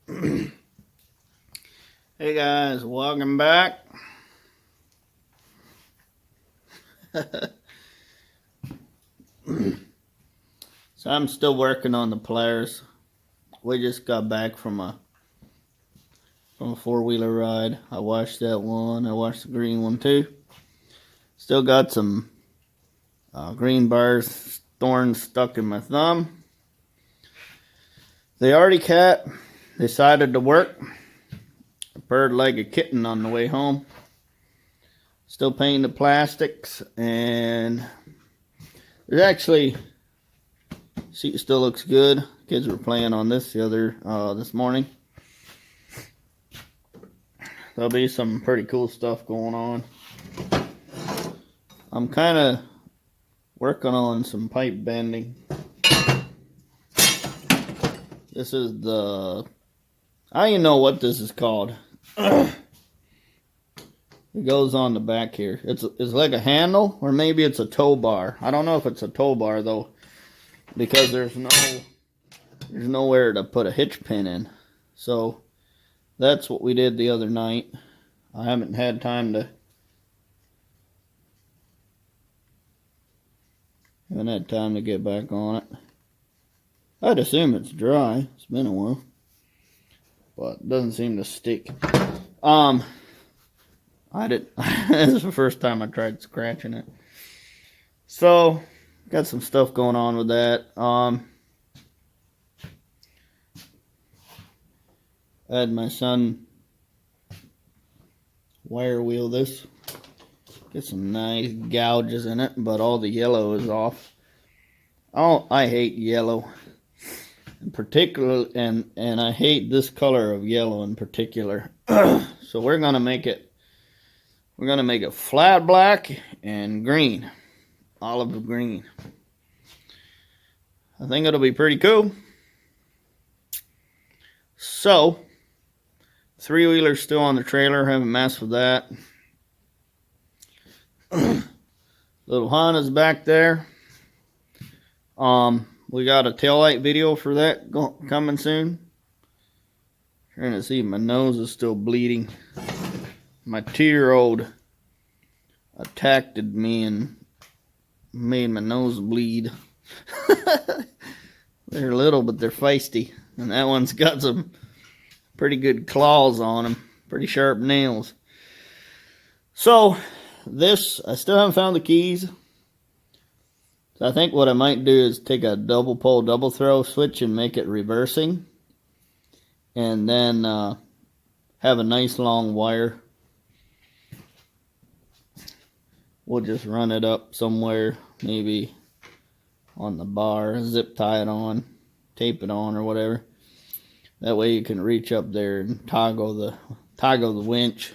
Hey guys, welcome back. So I'm still working on the Polaris. We just got back from a four-wheeler ride. I washed that one. I washed the green one too. Still got some green bars, thorns stuck in my thumb. The Artie Cat decided to work. I purred like a kitten on the way home. Still painting the plastics, and there's actually seat still looks good. Kids were playing on this this morning. There'll be some pretty cool stuff going on. I'm kind of working on some pipe bending. This is I don't even know what this is called. It goes on the back here. It's like a handle, or maybe it's a tow bar. I don't know if it's a tow bar though, because there's nowhere to put a hitch pin in. So that's what we did the other night. I haven't had time to get back on it. I'd assume it's dry. It's been a while, but it doesn't seem to stick. This is the first time I tried scratching it. So got some stuff going on with that. I had my son wire wheel this. Get some nice gouges in it, but all the yellow is off. Oh, I hate yellow in particular, and I hate this color of yellow in particular. So we're gonna make it flat black and green, olive green. I think it'll be pretty cool. So, three-wheeler's still on the trailer. Haven't messed with that. Little Honda's back there. We got a taillight video for that coming soon. Trying to see if my nose is still bleeding. My 2-year-old attacked me and made my nose bleed. They're little, but they're feisty. And that one's got some pretty good claws on them. Pretty sharp nails. So, I still haven't found the keys. So I think what I might do is take a double pole, double throw switch and make it reversing. And then have a nice long wire. We'll just run it up somewhere, maybe on the bar, zip tie it on, tape it on or whatever. That way you can reach up there and toggle the winch.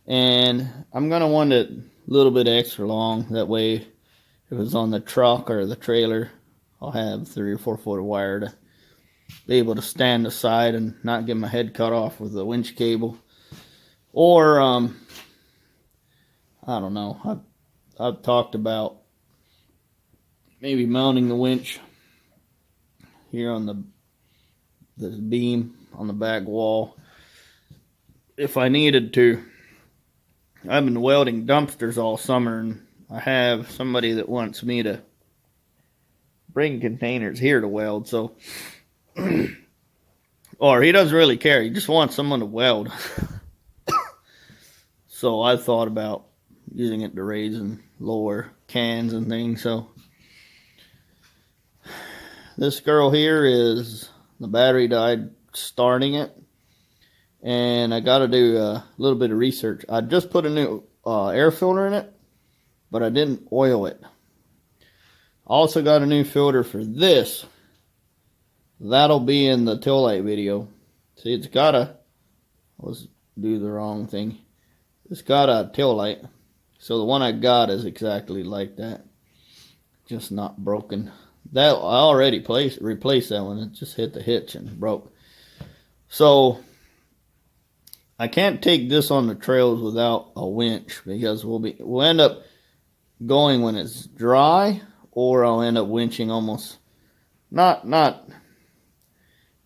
And I'm going to want it a little bit extra long. That way if it's on the truck or the trailer, I'll have 3 or 4 foot of wire to be able to stand aside and not get my head cut off with the winch cable. Or, I don't know. I've talked about maybe mounting the winch here on the beam on the back wall if I needed to. I've been welding dumpsters all summer, and I have somebody that wants me to bring containers here to weld, so or he doesn't really care, he just wants someone to weld. So I thought about using it to raise and lower cans and things. So this girl here the battery died starting it, and I got to do a little bit of research. I just put a new air filter in it, but I didn't oil it. Also got a new filter for this. That'll be in the taillight video. See, let's do the wrong thing. It's got a taillight. So the one I got is exactly like that. Just not broken. That I already replaced that one. It just hit the hitch and broke. So I can't take this on the trails without a winch, because we'll end up going when it's dry, or I'll end up winching almost not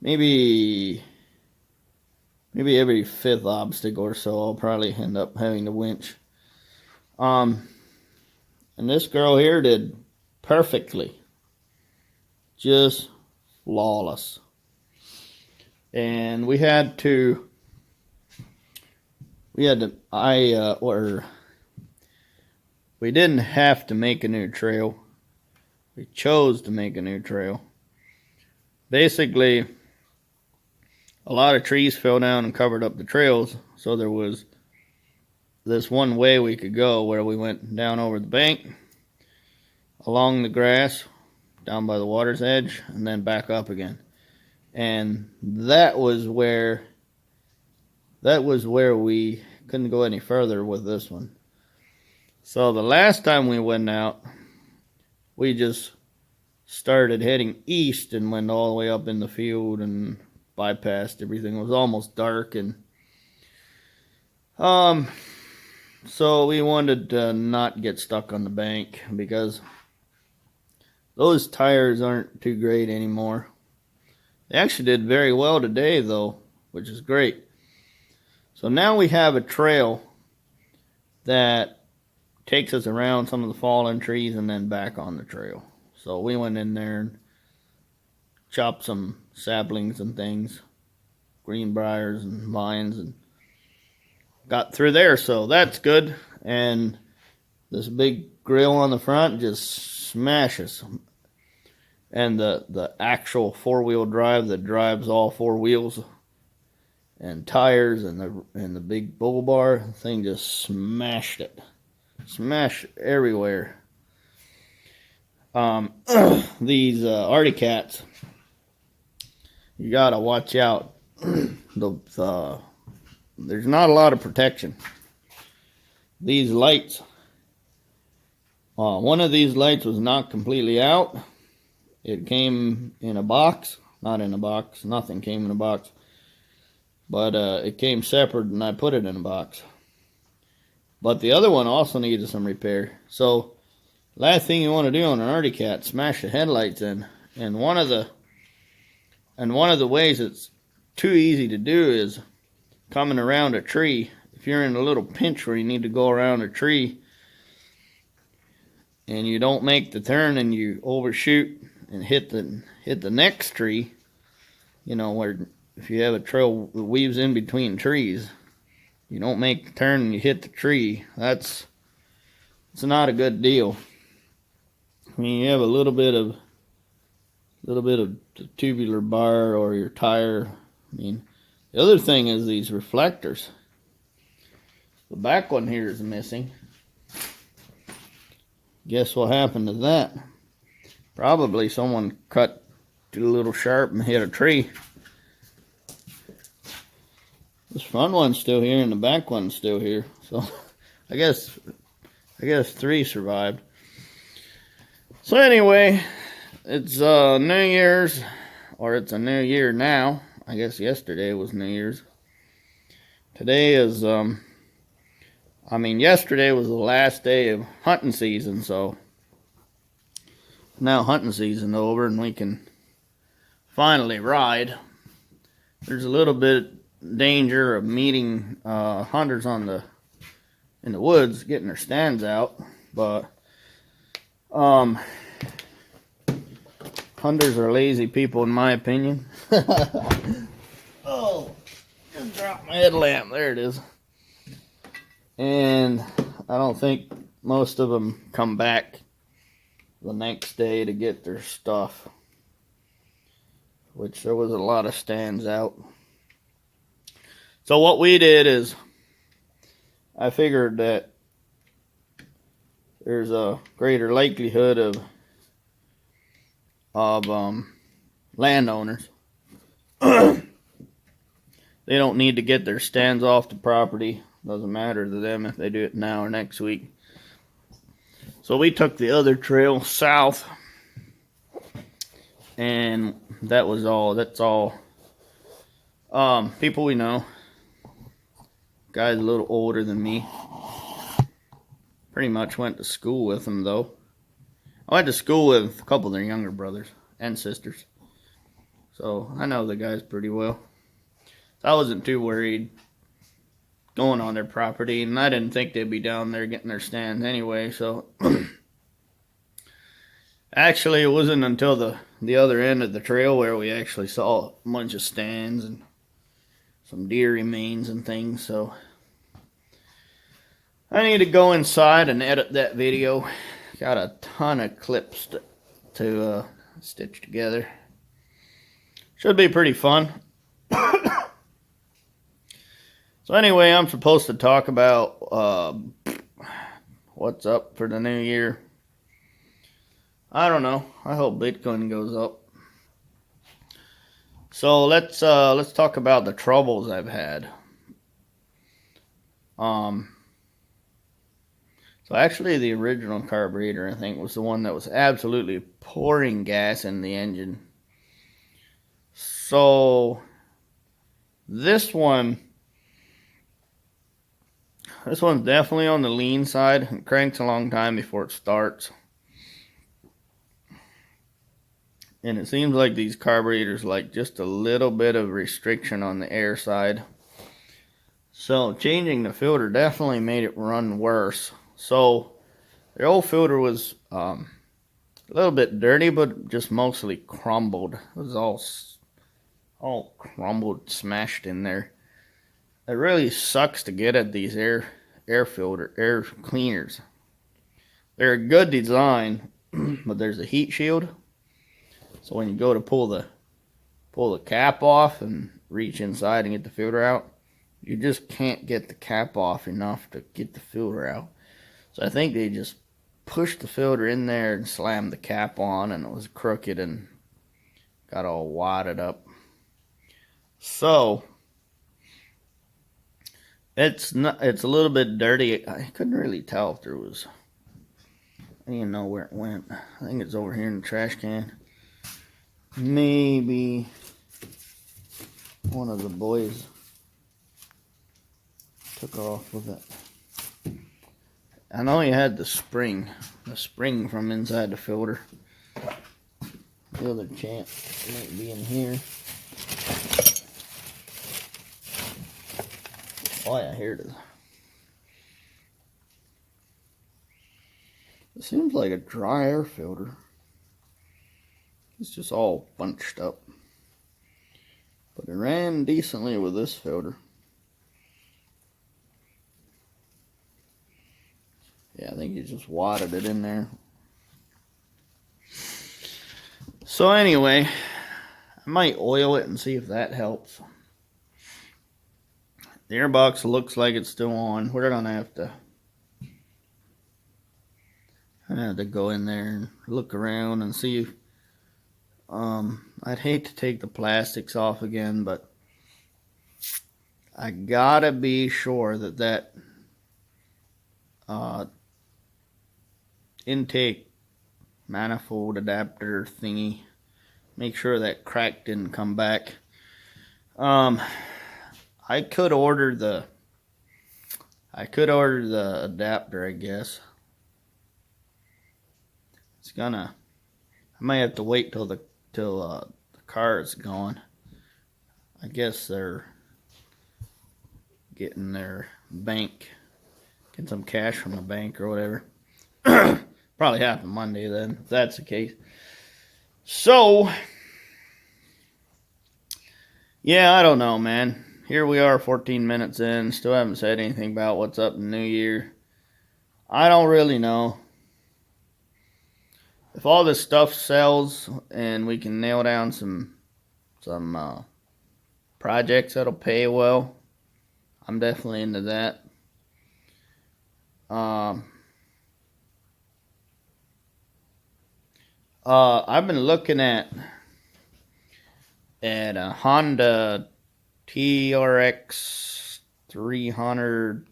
maybe maybe every fifth obstacle or so, I'll probably end up having to winch. And this girl here did perfectly. Just flawless. And we didn't have to make a new trail. We chose to make a new trail. Basically, a lot of trees fell down and covered up the trails, so there was this one way we could go where we went down over the bank, along the grass, down by the water's edge, and then back up again. And that was where we couldn't go any further with this one. So the last time we went out, we just started heading east and went all the way up in the field and bypassed everything. It was almost dark, and so we wanted to not get stuck on the bank because those tires aren't too great anymore. They actually did very well today though, which is great. So now we have a trail that takes us around some of the fallen trees and then back on the trail. So we went in there and chopped some saplings and things, greenbriers and vines, and got through there. So that's good. And this big grill on the front just smashes. And the actual four-wheel drive that drives all four wheels and tires and the big bull bar thing just smashed it. Smashed everywhere. These Arctic Cats, you gotta watch out. There's not a lot of protection. These lights, one of these lights was not completely out. It came in a box, not in a box. Nothing came in a box, but it came separate, and I put it in a box. But the other one also needed some repair. So last thing you want to do on an Arctic Cat, smash the headlights in. And one of the ways it's too easy to do is coming around a tree. If you're in a little pinch where you need to go around a tree and you don't make the turn and you overshoot and hit the next tree, you know, where if you have a trail that weaves in between trees, you don't make the turn and you hit the tree, it's not a good deal. I mean, you have a little bit of the tubular bar or your tire. I mean, the other thing is these reflectors. The back one here is missing. Guess what happened to that? Probably someone cut it a little sharp and hit a tree. This front one's still here and the back one's still here. So I guess 3 survived. So anyway, it's New Year's, or it's a new year now. I guess yesterday was New Year's. Today is yesterday was the last day of hunting season, so now hunting season over and we can finally ride. There's a little bit danger of meeting hunters in the woods, getting their stands out, but hunters are lazy people in my opinion. Oh, just dropped my headlamp. There it is. And I don't think most of them come back the next day to get their stuff, which there was a lot of stands out. So what we did is I figured that there's a greater likelihood of landowners. They don't need to get their stands off the property. Doesn't matter to them if they do it now or next week. So we took the other trail south, and that's all people we know. Guy's a little older than me. Pretty much went to school with them though. I went to school with a couple of their younger brothers and sisters, so I know the guys pretty well. I wasn't too worried going on their property, and I didn't think they'd be down there getting their stands anyway. So actually, it wasn't until the other end of the trail where we actually saw a bunch of stands and some deer remains and things. So I need to go inside and edit that video. Got a ton of clips to stitch together. Should be pretty fun. So anyway, I'm supposed to talk about what's up for the new year. I don't know. I hope Bitcoin goes up. So let's talk about the troubles I've had. So actually, the original carburetor, I think, was the one that was absolutely pouring gas in the engine. So this one's definitely on the lean side. It cranks a long time before it starts. And it seems like these carburetors like just a little bit of restriction on the air side. So changing the filter definitely made it run worse. So the old filter was a little bit dirty, but just mostly crumbled. It was all crumbled, smashed in there. It really sucks to get at these air cleaners. They're a good design, but there's a heat shield. So when you go to pull the cap off and reach inside and get the filter out, you just can't get the cap off enough to get the filter out. So I think they just pushed the filter in there and slammed the cap on, and it was crooked and got all wadded up. So it's a little bit dirty. I couldn't really tell if there was. I didn't know where it went. I think it's over here in the trash can. Maybe one of the boys took off with it. I know he had the spring from inside the filter. The other champ might be in here. Oh yeah, here it is. It seems like a dry air filter. It's just all bunched up. But it ran decently with this filter. Yeah, I think he just wadded it in there. So anyway, I might oil it and see if that helps. The airbox looks like it's still on. We're gonna have to go in there and look around and see if I'd hate to take the plastics off again, but I gotta be sure that intake manifold adapter thingy, make sure that crack didn't come back. I could order the adapter, I guess. I might have to wait till the car is gone. I guess they're getting their bank, getting some cash from the bank or whatever. Probably happen Monday then, if that's the case. So, yeah, I don't know, man. Here we are 14 minutes in, still haven't said anything about what's up in the new year. I don't really know. If all this stuff sells and we can nail down some projects that'll pay well, I'm definitely into that. I've been looking at a Honda TRX 300,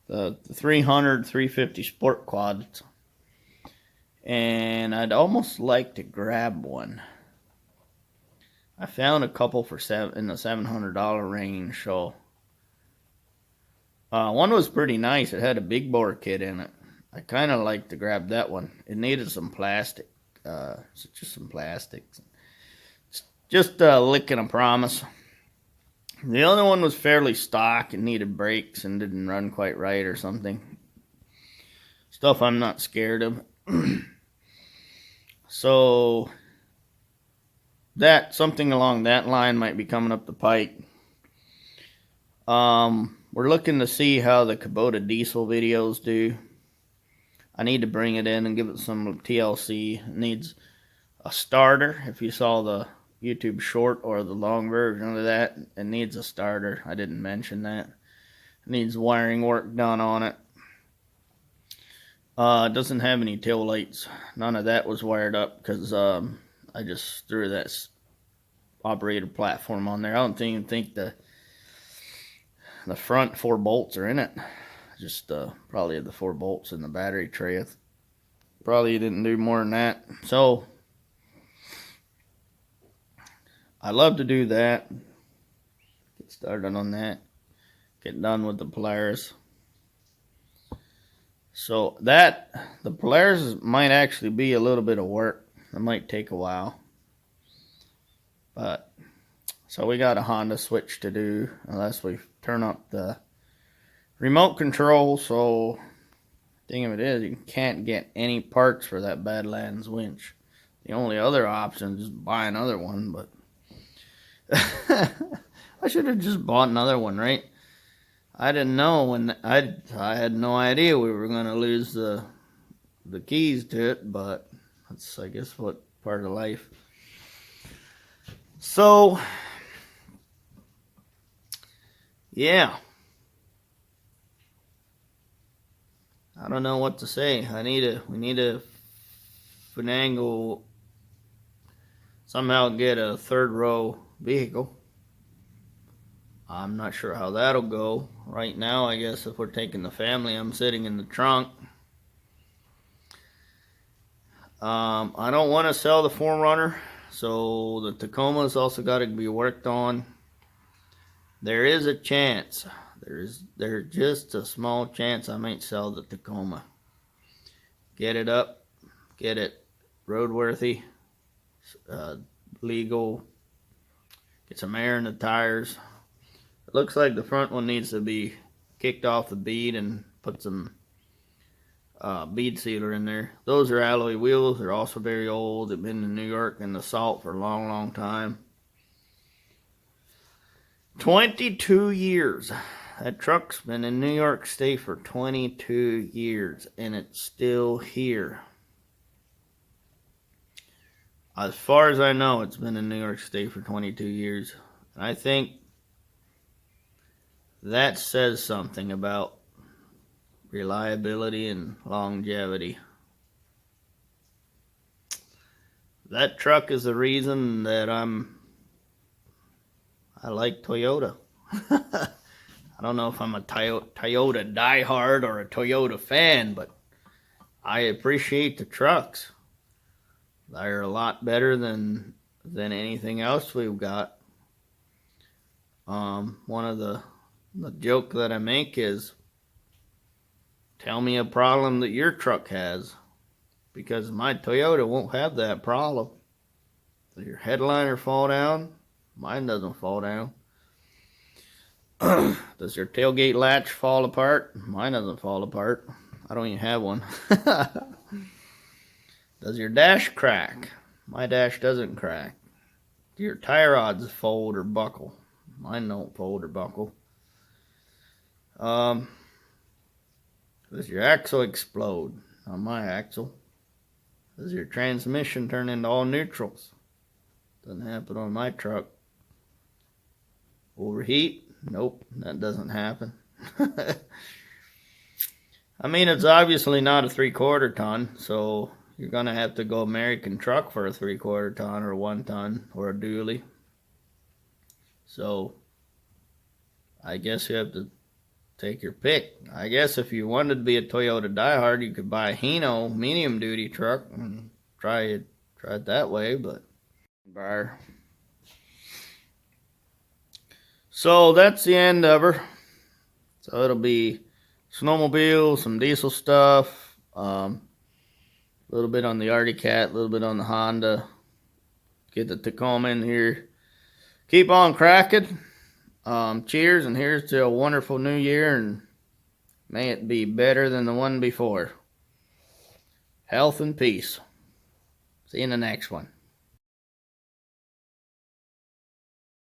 the 350 Sport Quads, and I'd almost like to grab one. I found a couple in the $700 range, so one was pretty nice. It had a big bore kit in it. I kind of like to grab that one. It needed some plastic, just some plastics. Just licking a promise. The other one was fairly stock and needed brakes and didn't run quite right or something. Stuff I'm not scared of. So that something along that line might be coming up the pike. We're looking to see how the Kubota diesel videos do. I need to bring it in and give it some TLC. It needs a starter. If you saw the YouTube short or the long version of that, it needs a starter. I didn't mention that. It needs wiring work done on it. It doesn't have any tail lights. None of that was wired up because I just threw that operator platform on there. I don't even think the front 4 bolts are in it. Just probably the 4 bolts in the battery tray. Probably didn't do more than that. So I love to do that. Get started on that. Get done with the Polaris. So the Polaris might actually be a little bit of work. It might take a while. But so we got a Honda switch to do unless we turn up the remote control. So the thing of it is, you can't get any parts for that Badlands winch. The only other option is buy another one, but I should have just bought another one, right? I didn't know when I had no idea we were going to lose the keys to it, but that's, I guess, what part of life. So yeah, I don't know what to say. We need to finagle somehow get a 3rd row vehicle. I'm not sure how that'll go. Right now, I guess if we're taking the family, I'm sitting in the trunk. I don't want to sell the 4Runner, so the Tacoma's also got to be worked on. There is a chance. There's just a small chance I might sell the Tacoma. Get it up, get it roadworthy, legal, get some air in the tires. It looks like the front one needs to be kicked off the bead and put some bead sealer in there. Those are alloy wheels. They're also very old. They've been in New York in the salt for a long, long time. 22 years. That truck's been in New York State for 22 years, and it's still here. As far as I know, it's been in New York State for 22 years. And I think that says something about reliability and longevity. That truck is the reason that I like Toyota. I don't know if I'm a Toyota diehard or a Toyota fan, but I appreciate the trucks. They're a lot better than anything else we've got. One of the joke that I make is, tell me a problem that your truck has, because my Toyota won't have that problem. Does your headliner fall down? Mine doesn't fall down. Does your tailgate latch fall apart? Mine doesn't fall apart. I don't even have one. Does your dash crack? My dash doesn't crack. Do your tie rods fold or buckle? Mine don't fold or buckle. Does your axle explode? On my axle. Does your transmission turn into all neutrals? Doesn't happen on my truck. Overheat? Nope, that doesn't happen. I mean, it's obviously not a 3/4 ton, so you're gonna have to go American truck for a 3/4 ton or 1 ton or a dually. So I guess you have to take your pick. I guess if you wanted to be a Toyota diehard, you could buy a Hino medium duty truck and try it that way, but so that's the end of her. So it'll be snowmobile, some diesel stuff, a little bit on the Arctic Cat, a little bit on the Honda. Get the Tacoma in here. Keep on cracking. Cheers, and here's to a wonderful new year, and may it be better than the one before. Health and peace. See you in the next one.